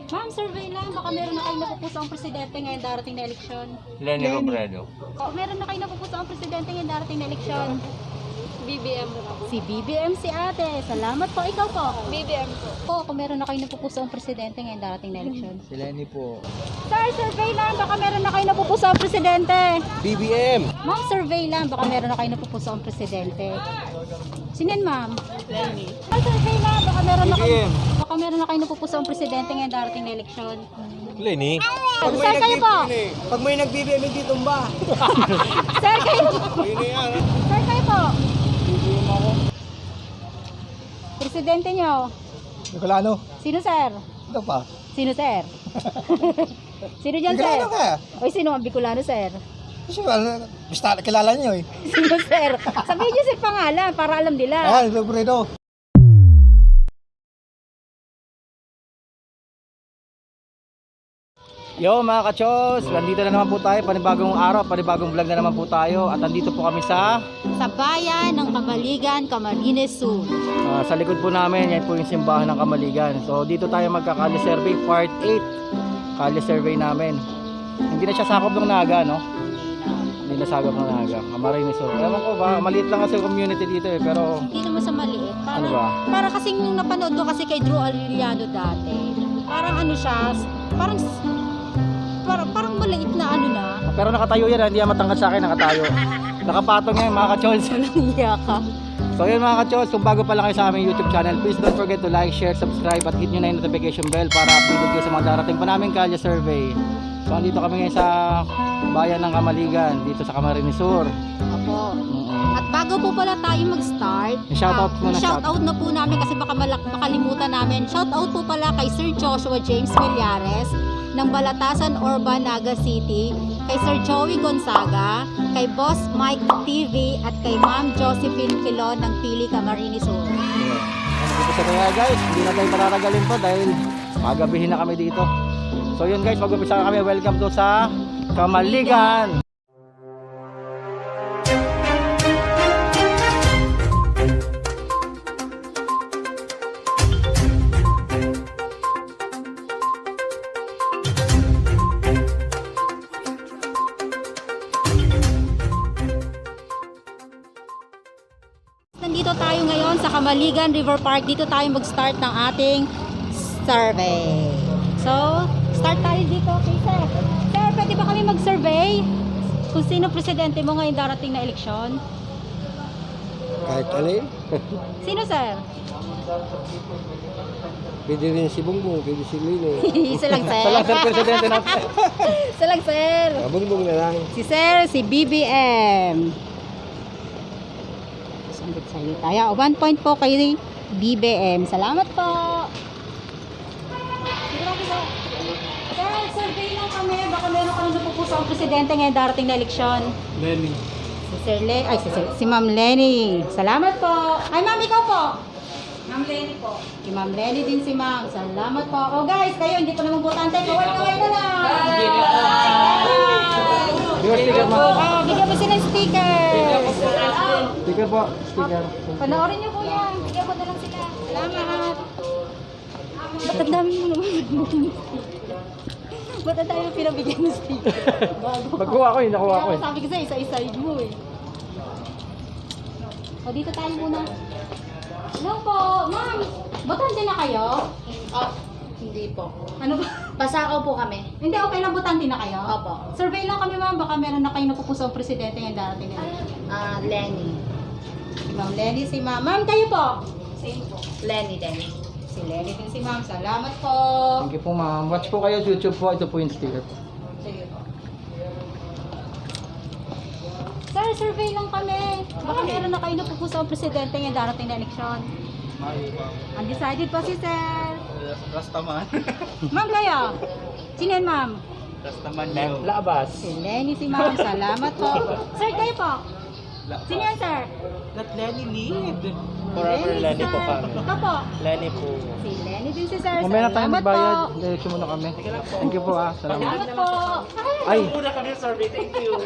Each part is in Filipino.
Ma'am, survey lang. Baka meron na kayo napupuso ang presidente ngayon darating na eleksyon. Lenny Robredo. O, meron na kayo napupuso ang presidente ngayon darating na eleksyon. BBM. Si BBM si ate. Salamat po. Ikaw po. BBM po. Po, kung meron na kayo napupuso ang presidente ngayon darating na eleksyon. Si Lenny po. Sir, survey lang. Baka meron na kayo napupuso ang presidente. BBM! Ma'am, survey lang. Baka meron na kayo napupuso ang presidente. Sinin, ma'am? Lenny. Ma'am, survey lang. BBM. Baka meron na kayo napupuso ang presidente ngayon darating na eleksyon. Lenny? Sir, kayo po. Pag may nag-BBM, hindi tumba. Sir, kayo po. Lenny yan. Sir, kayo po. BBM ako. Presidente nyo. Nicolano? Sino, sir? Ito pa. Sino, sir? Sino dyan, sir? Nicolano ka? Oy, sino ang Bicolano, sir? Kasi basta kilala niyo eh. Sino, sir? Sabihin nyo, sir, pangalan para alam nila. Ayan, Robredo. Yo mga kachos, nandito na naman po tayo, panibagong araw, panibagong vlog na naman po tayo. At nandito po kami sa Bayan ng Kamaligan, Camarines Sur. sa likod po namin, yan po yung simbahan ng Kamaligan. So dito tayo magka-Kali Survey Part 8. Kali Survey namin. Hindi na siya sakop ng Naga, no? Hindi na sakop ng Naga, Camarines Sur. Ewan ko ba, maliit lang kasi yung community dito eh, pero Hindi naman sa maliit. ano ba? Para kasing nung napanood ko kasi kay Drew Arellano dati. Parang ano siya, parang maliit na ano na. Pero nakatayo yan, hindi yan matangkad sa akin, nakatayo. Nakapatong yan mga kachols. Iya ka. So yun mga kachols, kung bago pa lang kayo sa aming YouTube channel, please don't forget to like, share, subscribe at hit nyo na yung notification bell para updated kayo sa mga darating pa namin Kalye Survey. So andito kami ngayon sa bayan ng Kamaligan, dito sa Camarines Sur. Apo. At bago po pala tayo mag-start, Shoutout muna, shoutout na po namin kasi baka makalimutan namin. Shoutout po pala kay Sir Joshua James Millares ng Balatasan Urban, Naga City, kay Sir Joey Gonzaga, kay Boss Mike TV at kay Ma'am Josephine Quilon ng Pili, Camarines Sur. Dito sa kaya guys, hindi na tayo pararagalin pa dahil magabihin na kami dito. So yun guys, mag-umpisa na kami. Welcome to sa Kamaligan. Nandito tayo ngayon sa Kamaligan River Park. Dito tayo mag-start ng ating survey. So, start tayo dito kay Sir. Sir, pwede ba kami mag-survey kung sino presidente mo ngayong darating na eleksyon? Kahit alin? Sino, Sir? Pwede rin si Bongbong, pwede si Lino. Isa lang, Sir. Salang sir, presidente natin. Isa lang, Sir. Bongbong na lang. Si Sir, si BBM. Sandit sa'yo tayo. 1 point po kay BBM. Salamat po. Sir, survey lang kami. Baka meron kami napupuso ang presidente ngayong darating na eleksyon. Lenny. Si Sir Lenny, ay si Ma'am Lenny. Salamat po. Ay, Ma'am, ikaw po. Ma'am Lenny po. Si Ma'am Lenny din si Ma'am. Salamat po. Oh guys, kayo hindi pa naman butante. Kaway-kaway na lang. Sticker mo. Oh, bigyan mo sila ng sticker. Sticker po. Sticker. Panoorin niyo po yan. Bigyan mo na lang sila. Salamat. Ba't ang dami mo naman? Ba't ang dami mo pinabigyan ng sticker? Bago. Magkuha ko yun, nakuha ko Kaya yun. sabi ko sa'yo, isa-isaid mo eh. O, dito tayo muna. Hello po, ma'am. Botante na kayo? Oh, hindi po. Ano ba? Pasakaw po kami. Hindi, okay lang botante na kayo? Opo. Survey lang kami, ma'am. Baka meron na kayo napupuso ang presidente ngayong darating na. Lenny. Si Ma'am Lenny, si Ma'am. Ma'am, kayo po? Same po. Lenny din. Si Lenny din si Ma'am. Salamat po. Thank you po ma'am. Watch po kayo sa YouTube po. Ito po yung sticker po. Sige po. Sir, survey lang kami. Baka meron na kayo napupuso ang presidente ngayong darating na eleksyon. Undecided pa si Sir. Rastaman. Ma'am, kayo? Sino yan, Ma'am? Rastaman yun. Labas. Si Lenny, si Ma'am. Salamat po. Sir, kayo po? Sino yan, Sir? Not Lenny need. Forever Lenny po kami. Ito po. Lenny po. Si Lenny din si Sir. Mamaya na tayo Salamat magbayad. po. Diretso muna kami. Thank you po ah. Salamat. Salamat po. Ay. Muna kami sa survey, thank you.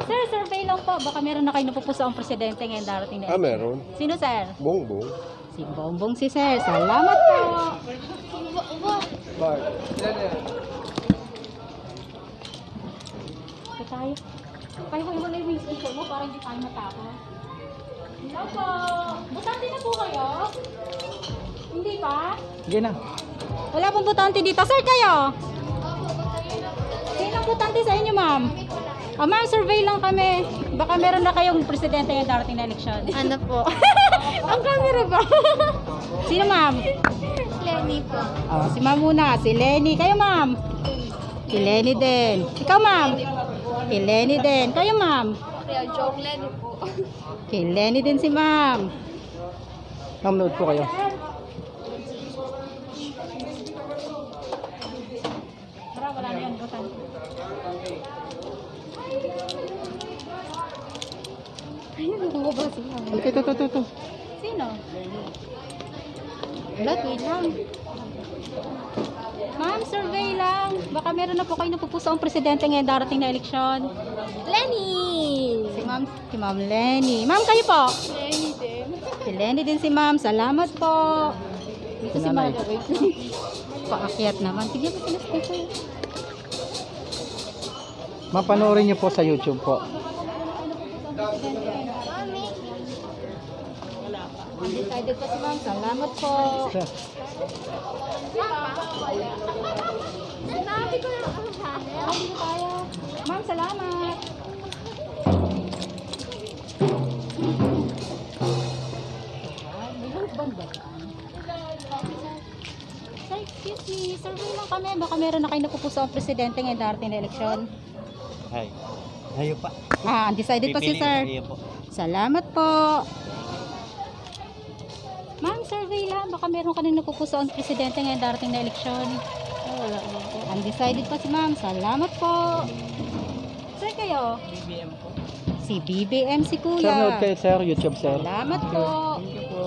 Sir, survey lang po. Baka meron na kayo napupuso ang presidente ngayon darating na. Meron. Sino, Sir? Bongbong. Si Bongbong si Sir. Salamat po. Bar. Ito tayo. Pahiwa na yung speaker mo para hindi tayo matapos. Hello po. Butante na po kayo? Hindi pa? Sige na. Wala pong butante dito. Sir, kayo? Sinong butante sa inyo, ma'am? Ma'am, survey lang kami. Baka meron na kayong presidente yung darating na eleksyon. Ano po? Ang camera ba? Sino, ma'am? Lenny po. Si ma'am muna. Si Lenny. Kayo, ma'am? Si Lenny din. Ikaw, ma'am? Si Lenny din. Kayo, ma'am? Kaya joke Lenny po. Si Lenny din si ma'am. Ma'am, note po kayo. Tara, wala na yan. Butante. Ayun, nakakaba siya. Ito. Sino? Wala, wait lang. Ma'am, survey lang. Baka meron na po kayo napupuso ang presidente ngayon darating na eleksyon. Lenny! Si Ma'am Lenny. Ma'am, kayo po? Lenny din. Si Lenny din si Ma'am. Salamat po. Dito si Nanay. Ma'am. Wait lang. Paakyat naman. Sige po sila sticker. Ma'am, panoorin niyo po sa YouTube po. Undecided pa si Ma'am. Salamat po. Sir. Sinabi ko na ako sa Dito tayo. Ma'am, salamat. Sir, excuse me. Survey lang kami. Baka meron na kayo napupuso ang presidente ngayon darating na eleksyon. Hay. Ayo pa. Undecided pa si Pipiliin sir. ko iyo po. Salamat po. Ma'am, survey lang. Baka meron ka na napupuso ang presidente ngayon darating na eleksyon. Wala. Undecided pa si ma'am. Salamat po. Sir, kayo? BBM po. Si BBM si Sir, Kuya. note kayo, sir. YouTube, sir. Salamat po. Thank you po.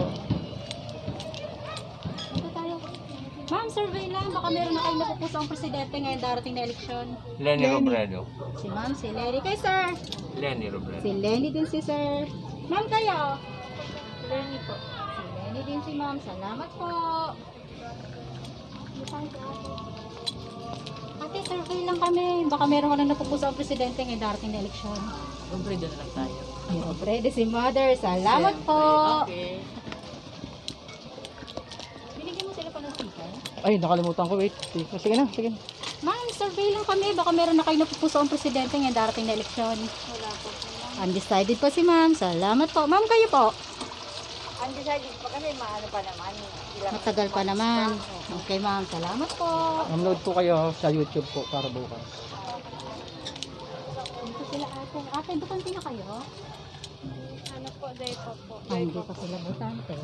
Ito tayo. Ma'am, survey lang. Baka meron na kayo napupuso ang presidente ngayon darating na eleksyon. Lenny Robredo. Si ma'am, si Lenny. Kayo, sir? Lenny Robredo. Si Lenny din si sir. Ma'am, kayo? Lenny po. Si Lenny din si ma'am. Salamat po. Ate, survey lang kami. Baka meron ka na napupuso ang presidente ngayon darating na eleksyon. Robredo na lang tayo. Pwede si mother. Salamat po. Okay. Binigyan mo sila pa ng sticker? Ay, nakalimutan ko. Wait. Sige na. Ma'am, survey lang kami. Baka meron na kayo napupuso ang presidente ngayon darating na eleksyon. Wala po. Undecided pa si ma'am. Salamat po. Ma'am, kayo po? Undecided pa kasi maano pa naman. Matagal pa naman. Okay, ma'am. Salamat po. Ma'am, note po kayo sa YouTube po para bukas. Dito sila ate. Ate, butante na kayo? Ano po, day po. Hindi pa sila butante.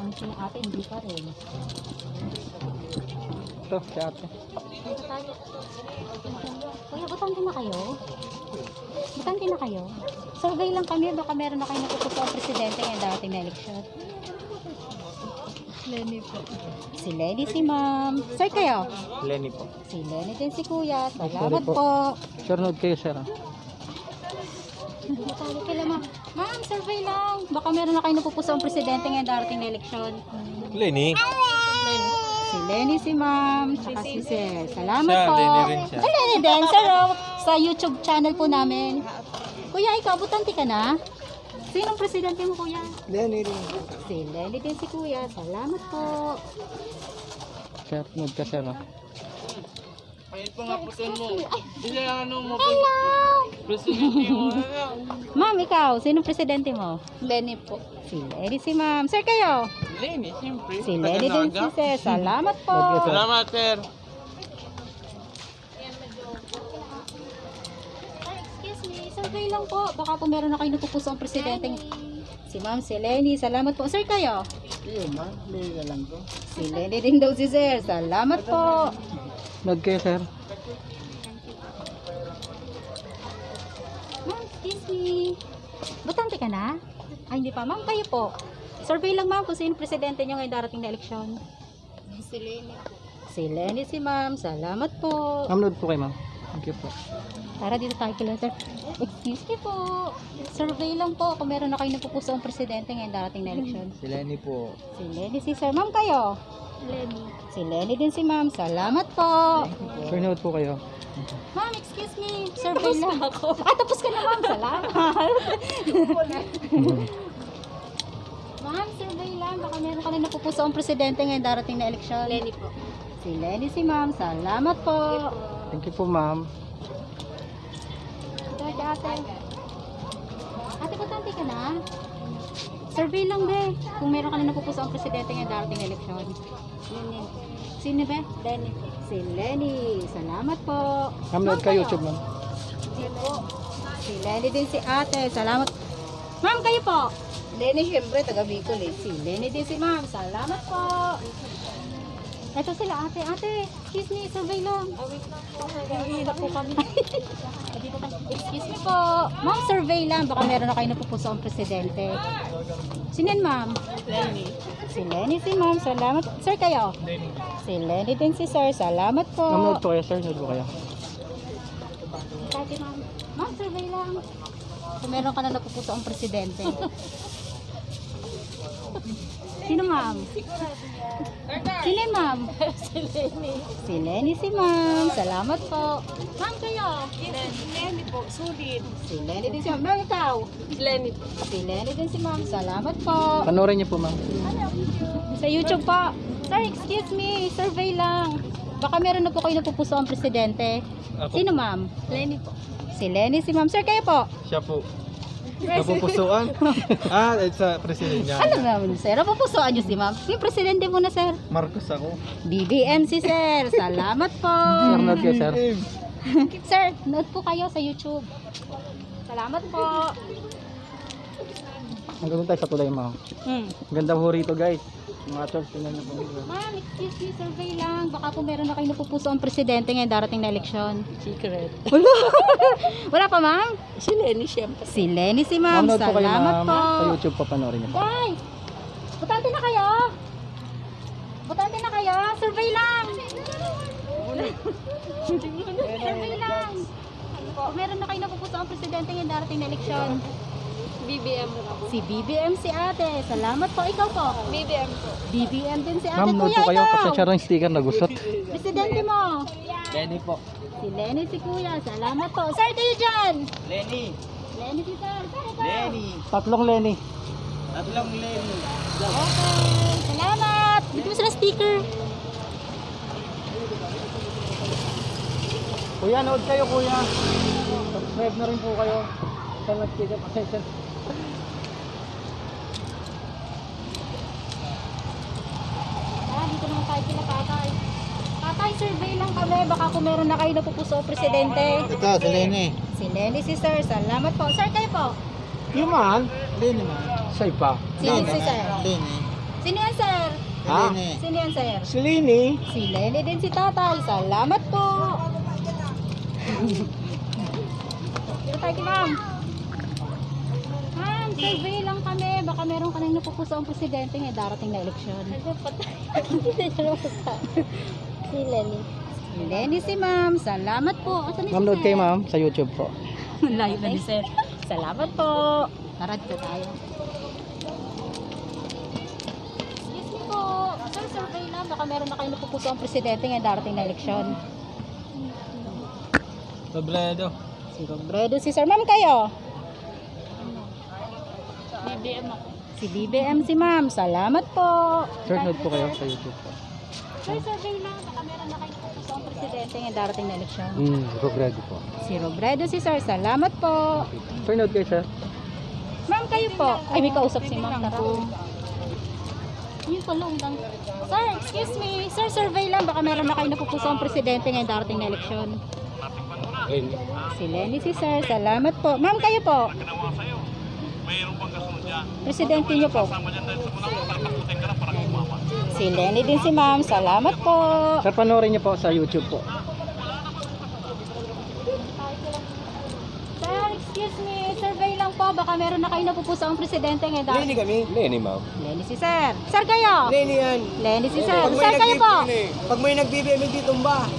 Ang sila ate, hindi pa rin. Ito, si ate. Dito tayo. Kuya, butante na kayo? Butante na kayo? Survey lang kami. Baka meron na kayo napupuso ang presidente ngayon darating na eleksyon. Lenny po. Si Lenny, si ma'am. Sir, kayo? Lenny po. Si Lenny din si kuya. Sorry Salamat po. po. Sir, note kayo, sir. Hindi tayo kila ma'am. Ma'am, survey lang. Baka meron na kayo napupuso ang presidente ngayon darating na eleksyon. Lenny. Si Lenny, si ma'am, saka si Sir. Salamat Siya, po. Lenny rin siya. Ay, Lenny din, sir. Sa YouTube channel po namin. Kuya, ikaw, butante ka na? Sinong presidente mo, kuya? Lenny rin. Si Lenny din si kuya. Salamat po. Sir, note ka, sir. Ayun po nga putin mo. Hindi ano mo. Hello! Presidente mo. Ma'am, ikaw, sinong presidente mo? Lenny po. Si Lenny, si ma'am. Sir, kayo? Lenny, siyempre. Si Lenny din si Sir. Salamat po. Note ka, sir. Salamat, sir. Ay, excuse me, survey lang po. Baka po meron na kayo napupuso ang presidente. Si ma'am, si Lenny. Salamat po. Sir, kayo? Yun, ma'am. Lenny na lang to. Si Lenny din daw si Sir. Salamat po. Note kayo, sir. Ma'am, excuse me. Butante ka na? Ay, hindi pa. Ma'am, kayo po. Survey lang, ma'am, kung sino presidente nyo ngayon darating na eleksyon. Si Lenny po. Si Lenny, si ma'am. Salamat po. Ma'am, note po kayo, ma'am. Thank you po. Tara, dito tayo kila sir. Excuse me po. Survey lang po kung meron na kayo napupuso ang presidente ngayon darating na eleksyon. Si Lenny po. Si Lenny, si sir. Ma'am kayo? Lenny. Si Lenny din si ma'am. Salamat po. Sir, note po kayo. Ma'am, excuse me. Survey lang ako. Ah, tapos ka na ma'am. Salamat. Ma'am, survey lang. Baka meron ka na napupuso ang presidente ngayon darating na eleksyon. Lenny po. Si Lenny, si ma'am. Salamat po. Thank you po, ma'am. Ito, ate. Ate, patante ka na? Survey lang, be. Kung meron ka na napupuso ang presidente ngayon darating na eleksyon. Lenny. Sino, be? Lenny. Si Lenny. Salamat po. Ma'am, note ka YouTube, ma'am. Hindi po. Si Lenny din si ate. Salamat. Ma'am, kayo po. Lenny, syempre, taga Bicol eh. Si Lenny din si ma'am. Salamat po. Ito sila ate. Ate, excuse me, survey lang. Wait lang po. Naghihinap po kami. Excuse me po. Ma'am, survey lang. Baka meron na kayo napupuso ang presidente. Sino yan, ma'am? Lenny. Si Lenny si ma'am. Salamat. Sir, kayo? Si Lenny din si sir. Salamat po. Ma'am, note po kayo, sir. Note po kayo. Ate, ma'am. Ma'am, survey lang. Kung meron ka na napupuso ang presidente. Sino, ma'am? Sino yan, ma'am? Si Lenny. Si Lenny si ma'am. Salamat po. Ma'am, kayo? Lenny po. Sulit. Si Lenny din si ma'am. Ma'am, ikaw? Lenny po. Si Lenny din si ma'am. Salamat po. Panoorin niyo po, ma'am. Sa YouTube po. Sir, excuse me. Survey lang. Baka meron na po kayo napupuso ang presidente. Sino, ma'am? Lenny po. Si Lenny si ma'am. Sir, kayo po? Siya po. Napupusuan. Sa president niya. Ano naman, sir? Napupusuan niyo si ma'am. Yung presidente muna, sir. Marcos ako. BBM si sir. Salamat po. Sir, note kayo, sir. Sir, note po kayo sa YouTube. Salamat po. Hanggang tayo sa tulay, ma'am. Ganda po rito, guys. Mga church, tingnan niyo po. Ma'am, excuse me, survey lang. Baka po meron na kayo napupuso ang presidente ngayon darating na eleksyon. Secret. Wala pa, ma'am? Si Lenny, syempre. Si Lenny si ma'am. Ma'am, note po kayo, Salamat ma'am. po. Sa YouTube po, panoorin niyo po. Guys, butante na kayo. Butante na kayo. Survey lang. Survey lang. Kung meron na kayo napupuso ang presidente ngayon darating na eleksyon. BBM po. Si BBM si ate. Salamat po. Ikaw po. BBM po. BBM din si ate. Ma'am, note Kuya, po kayo. ikaw. Pasensya rin yung sticker na gusot. Presidente mo. Lenny po. Si Lenny si kuya. Salamat po. Sir, kayo dyan. Lenny. Lenny si sir. Sir, ikaw. Lenny. Tatlong Lenny. Tatlong Lenny. Okay. Salamat. Dito mo sila sticker. Kuya, note kayo, kuya. Subscribe na rin po kayo. Sa nag-sticker, pasensya. Dito naman tayo kila tatay. Tatay, survey lang kami. Baka kung meron na kayo napupuso o presidente. Ito, si Lenny. Si Lenny si sir. Salamat po. Sir, kayo po. Yung man. Lenny man. Siya pa. Sino si sir? Lenny. Sino yan, sir? Ha? Sino yan, sir? Si Lenny. Si Lenny din si tatay. Salamat po. Dito tayo kay ma'am. Ma'am, survey lang kami. Baka meron ka nang napupuso ang presidente ngayon darating na eleksyon. Si Lenny. Si Lenny si ma'am. Salamat po. Asan Ma'am, note kayo, ma'am. Sa YouTube po. Layo na ni sir. Salamat po. Tara dito tayo. Excuse me po. Sir, survey lang. Baka meron na kayo napupuso ang presidente ngayon darating na eleksyon. Sobredo. Si Robredo, si sir. Ma'am, kayo? BBM ako. Si BBM si ma'am. Salamat po. Sir, note po kayo sa YouTube po. Sir, survey lang. Baka meron na kayo napupuso ang presidente ngayon darating na eleksyon. Robredo po. Si Robredo, si sir. Salamat po. Sir, note kayo, sir. Ma'am, kayo po. Ay, may kausap si ma'am. Tara. Yun pala, undang. Sir, excuse me. Sir, survey lang. Baka meron na kayo napupuso ang presidente ngayon darating na eleksyon. Lenny. Si Lenny, si sir. Salamat po. Ma'am, kayo po. Presidente niyo po. Si Lenny din si ma'am. Salamat po. Sir, panoorin niyo po sa YouTube po. Sir, excuse me. Survey lang lang po, baka meron na kayo napupuso ang presidente ngayon. Lenny kami. Lenny, ma'am. Lenny si Sir. Sir kayo? Lenny yan. Lenny si Sir. Sir kayo po? Pag may nagbibigay, hindi tumba.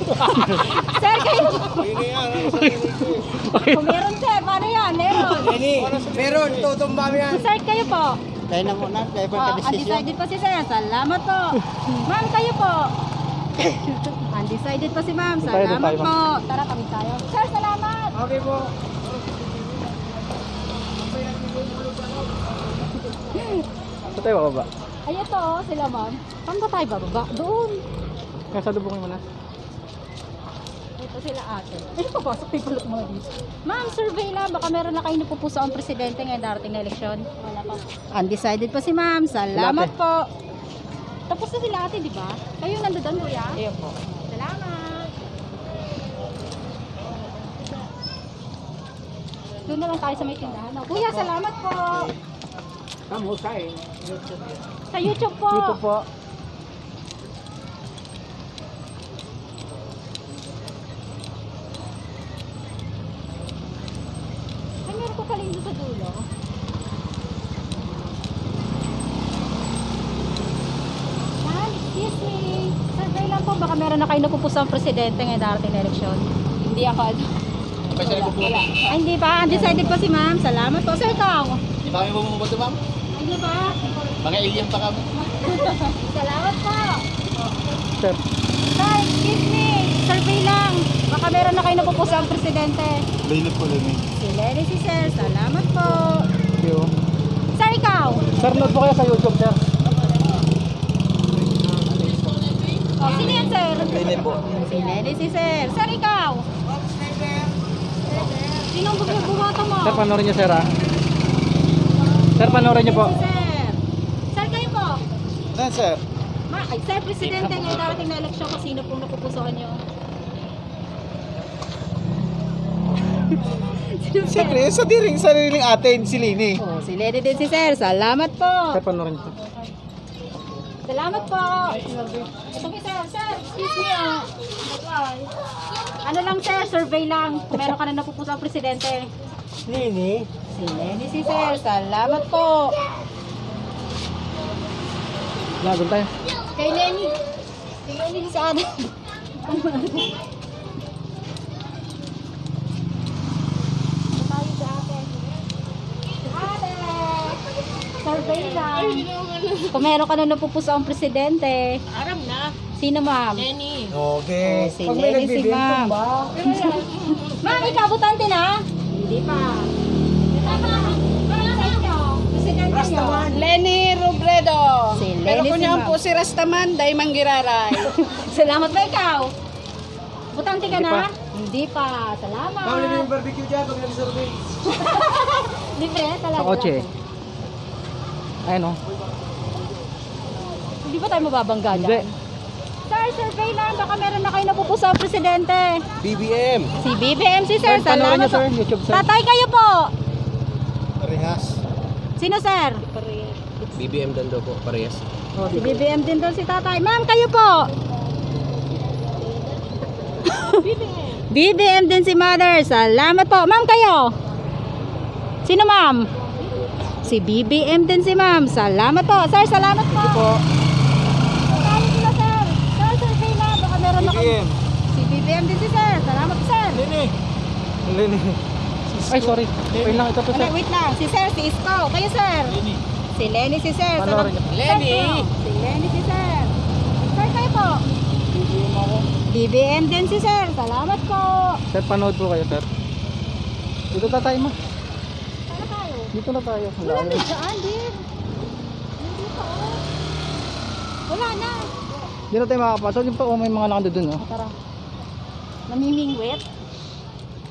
Sir kayo? Lenny yan. Kung meron sir, paano yan? Meron. Lenny, meron. Tutumba mo yan. Si Sir kayo po? Tayo na muna. Tayo Undecided pa si Sir. Salamat po. Ma'am kayo po? Undecided pa si Ma'am. Salamat tayo, po. Tara, kami tayo. Sir, salamat. Okay po. Ito tayo bababa. Ay, ito oh, sila Ma'am. Saan ba tayo bababa? Doon. Kaya sa lubungin mo na. Ito sila ate. Ay, papasok tayo pulot mga dito. Ma'am, survey lang. Baka meron na kayo napupuso ang presidente ngayon darating na eleksyon. Wala pa. Undecided pa si Ma'am. Salamat Sila, po. Tapos na sila ate, di ba? Kayo nandoon, kuya? Ayun po. Salamat. Doon na lang tayo sa may tindahan. Kuya, salamat po. Kamu kain. Sa YouTube po. Dito po. Ay, meron ko kalindo sa dulo. Ma'am, excuse me. Survey lang po. Baka meron na kayo napupuso ang presidente ngayon darating na eleksyon. Hindi ako ano. Wala. Ay, hindi pa. Undecided pa si ma'am. Salamat po. Sir, ikaw. Di ba kami bumuboto, ma'am? Ay, hindi pa. Mga alien pa kami. Salamat po. Sir. Sir, excuse me. Survey lang. Baka meron na kayo napupuso ang presidente. Lenny po, Lenny. Si Lenny si Sir. Salamat po. Thank you. Sir, ikaw. Sir, note po kayo sa YouTube, sir. Oh, sino yan, Sir? Lenny po. Si Lenny si Sir. Sir, ikaw. Sinong bumoto mo? Sir, panoorin niyo, sir, ha? Sir, panoorin niyo po. Si Sir. Sir, kayo po. Saan, sir? Ay, Sir, presidente ngayon darating na eleksyon kung sino pong napupusuan nyo? Sino, Sir? Siyempre, sa diring sariling atin, si Lenny. Oh, si Lenny din si Sir. Salamat po. Sir, panoorin niyo. Salamat po. Ito kay Sir. Sir, excuse me. Ano lang, Sir? Survey lang. Kung meron ka na napupusuan presidente. Lenny. Si Lenny si Sir. Salamat po. Lagon tayo. Kay Lenny. Si Lenny si Adam. Tayo sa ate. Ate! Survey lang. Kung meron ka na napupuso ang presidente. Aram na. Sino, ma'am? Lenny. Okay. Si Pag may Lenny si nagbibigay, ma'am. tumba. Ma'am, ikaw butante na? Hindi pa. Presidente nyo. Lenny Robredo. Si Pero Lenny kung si niyan ma'am. po si Rastaman, day manggiraray. Salamat ba ikaw? Butante ka Hindi na? pa. Hindi pa. Salamat. Ma'am, libre yung barbecue dyan pag nag-survey. Libre talaga. Sa kotse. Ayun, oh. Hindi ba tayo mababangga Hindi. dyan? Sir, survey lang. Baka meron na kayo napupuso ang presidente. BBM. Si BBM si Sir. Sir, panoorin Salamat niyo, sir. po. YouTube, sir. Tatay kayo po. Parehas. Sino, Sir? BBM dan daw po, parehas. Oh, si BBM din doon si tatay. Ma'am, kayo po. BBM din si Mother. Salamat po. Ma'am, kayo. Sino, ma'am? Si BBM din si ma'am. Salamat po. Sir, salamat po. po. Salamat sila, Sir. Sir, survey lang. Baka meron na kayo. BBM. Si BBM din si Sir. Salamat po, Sir. Lenny. Lenny. Ay, sorry. Wait lang, ito po, sir. Wait lang. Si Sir, si Isko. Kayo, Sir. Lenny. Si Lenny, si Sir. Panoorin niyo. Lenny. Si Lenny, si Sir. Sir, kayo po. BBM din si Sir. Salamat po. Sir, panood po kayo, sir. Dito na tayo, ma. Saan tayo? Dito na tayo. Wala na dyan, din. Hindi pa, oh. Wala na. Hindi na tayo makapasok. Yung pa, oh, may mga nakando dun, oh. Tara. Namimingwit.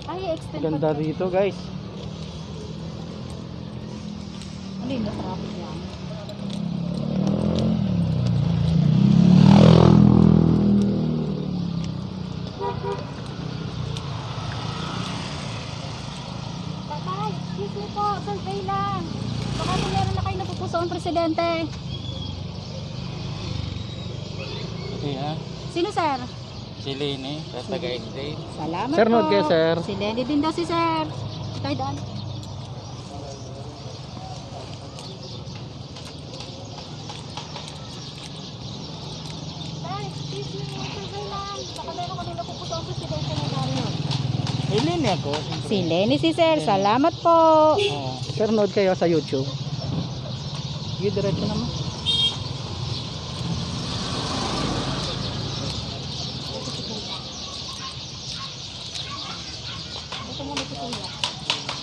Ay, extend pa Ganda to. dito, guys. Ano yun, traffic yan. Tatay, excuse me po, survey lang. Baka kung meron na kayo napupuso ang presidente. Okay, ha? Sino, sir? Si Lenny, sa taga-explain. Salamat Sir, po. note kayo, sir. Si Lenny din daw si sir. Tayo daan. Ilin ako. Si Lenny si sir, salamat po. Oh, sir, nood kayo sa YouTube. Sige, diretso naman.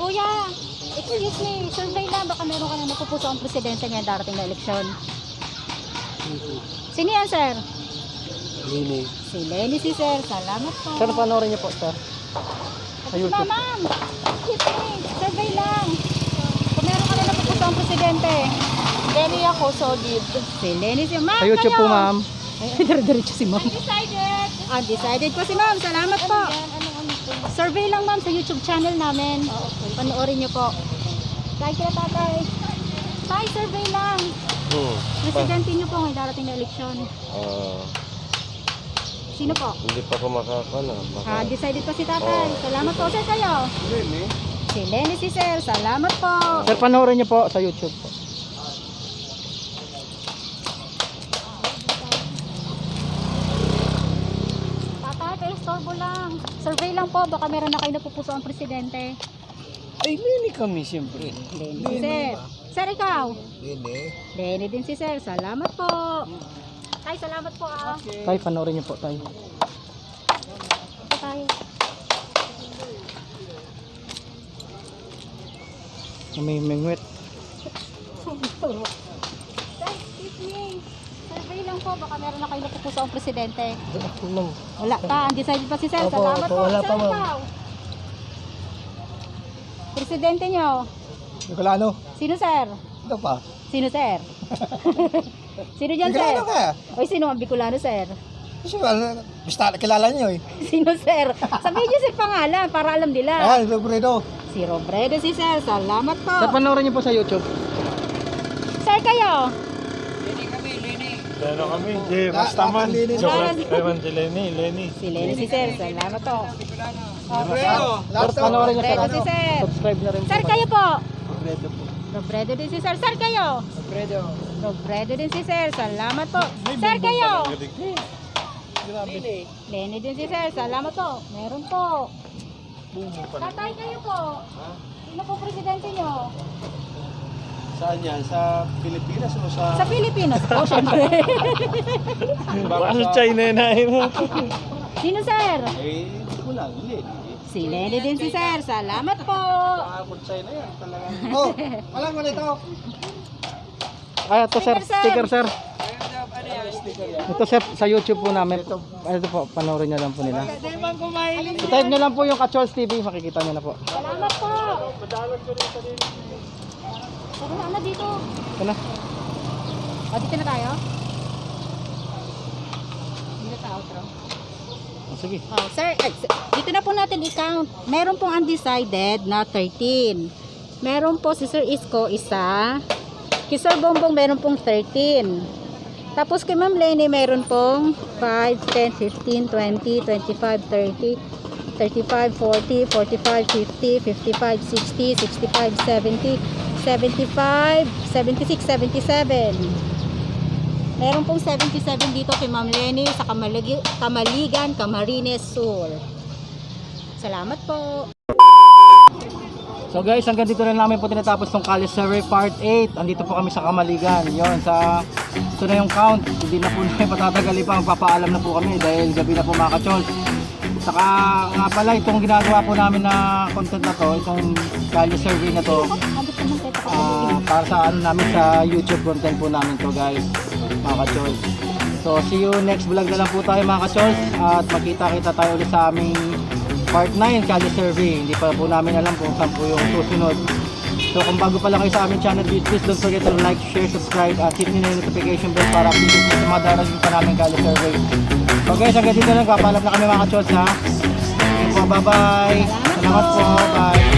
Kuya, excuse me, survey lang, baka meron ka na napupuso ang presidente niya darating na eleksyon. Sino yan, sir? Lini. Si Lenny si sir, salamat po. Sir, panoorin niyo po, sir. Sa YouTube. Ma'am, excuse me, survey lang. Kung meron ka na napupuso ang presidente. Lenny ako, solid. Si Lenny si ma'am. Sa YouTube po, ma'am. Dire-diretso si ma'am. Decided. Undecided po si ma'am, salamat po. Ano po? Survey lang ma'am sa YouTube channel namin. Panoorin niyo po. Tay kila tatay. Tay, survey lang. Presidente niyo po ngayon darating na eleksyon. Sino po? Hindi pa ako makakala. Decided po si tatay. Salamat po sir kayo. Si Lenny si sir. Salamat po. Sir, panoorin niyo po sa YouTube po. Tatay, kayo storbo lang. Survey lang po. Baka meron na kayo napupuso ang presidente. Ay, Lini kami siyempre. Lenny si sir. Sir, ikaw? Lini. Lenny din si sir. Salamat po. Tay, salamat po ah. Tay, panoorin niyo po, tay. Ito tayo. May mengwet. Sir, excuse me. Survey lang po. Baka meron na kayo napupuso ang presidente. Wala pa. Undecided pa si sir. Opo, Salamat opo, po. wala Sir, pa, ma'am. ikaw? Presidente nyo. Nicolano. Sino sir? Ito pa. Sino sir? Sino dyan sir? Nicolano ka. Oy, sino ang Bicolano sir? Kasi basta kilala niyo eh. Sino sir? Sabihin nyo sir pangalan para alam nila. Ayan, Robredo. Si Robredo si sir. Salamat po. Sir, panoorin niyo po sa YouTube. Sir kayo? Lalo kami. Hindi, basta man. Ewan si Lenny. Si Lenny si sir. Salamat po. Sir, panoorin niyo Robredo si sir. Subscribe na rin po. Sir kayo po? Robredo po. Robredo din si sir. Sir kayo? Robredo. Robredo din si sir. Salamat po. Sir kayo? Lenny din si sir. Salamat po. Meron po. Tatay kayo po. Sino po presidente nyo? Saan yan? Sa Pilipinas o Sa Pilipinas po, syempre. Baka sa China na yun. Sino sir? Eh, hindi ko lang. Lini. Si Lenny din si sir. Salamat po. China yan. Talagang. Oh, walang mo nito. Ah, ito sir, Sticker, sir. sticker sir. Ito sir, sa YouTube po namin. Ito po, panoorin niyo lang po nila. I-type niyo lang po yung Kachols TV, makikita niyo na po. Salamat po. Tara na, ano dito? Ito na. Dito na tayo? Dito tayo, outro. Oh, sige. Oh, sir, dito na po natin i-count. Meron pong undecided na 13. Meron po si Sir Isko isa. Kay Sir Bongbong meron pong 13. Tapos kay Ma'am Lenny meron pong 5, 10, 15, 20, 25, 30, 35, 40, 45, 50, 55, 60, 65, 70, 75, 76, 77. Meron pong 77 dito kay Ma'am Lenny sa Kamaligan, Camarines Sur. Salamat po. So guys, hanggang dito na namin po tinatapos tong Kali Survey Part 8. Andito po kami sa Kamaligan. Yon, ito na yung count. Hindi na po namin patatagali pa. Magpapaalam na po kami dahil gabi na po mga kachols. Saka nga pala, itong ginagawa po namin na content na to, itong Kali Survey na to, para sa ano namin sa YouTube content po namin to guys, mga kachols. So see you next vlog na lang po tayo mga kachols. At magkita-kita tayo ulit sa aming Part 9 Kali Survey. Hindi pa po namin alam kung saan po yung susunod. So kung bago pa lang kayo sa aming channel, please don't forget to like, share, subscribe at hit nyo na yung notification bell para update po sa mga darating pa namin Kali Survey. So guys, hanggang dito lang, kapalap na kami mga kachols ha. Okay po, bye bye. Salamat po, bye.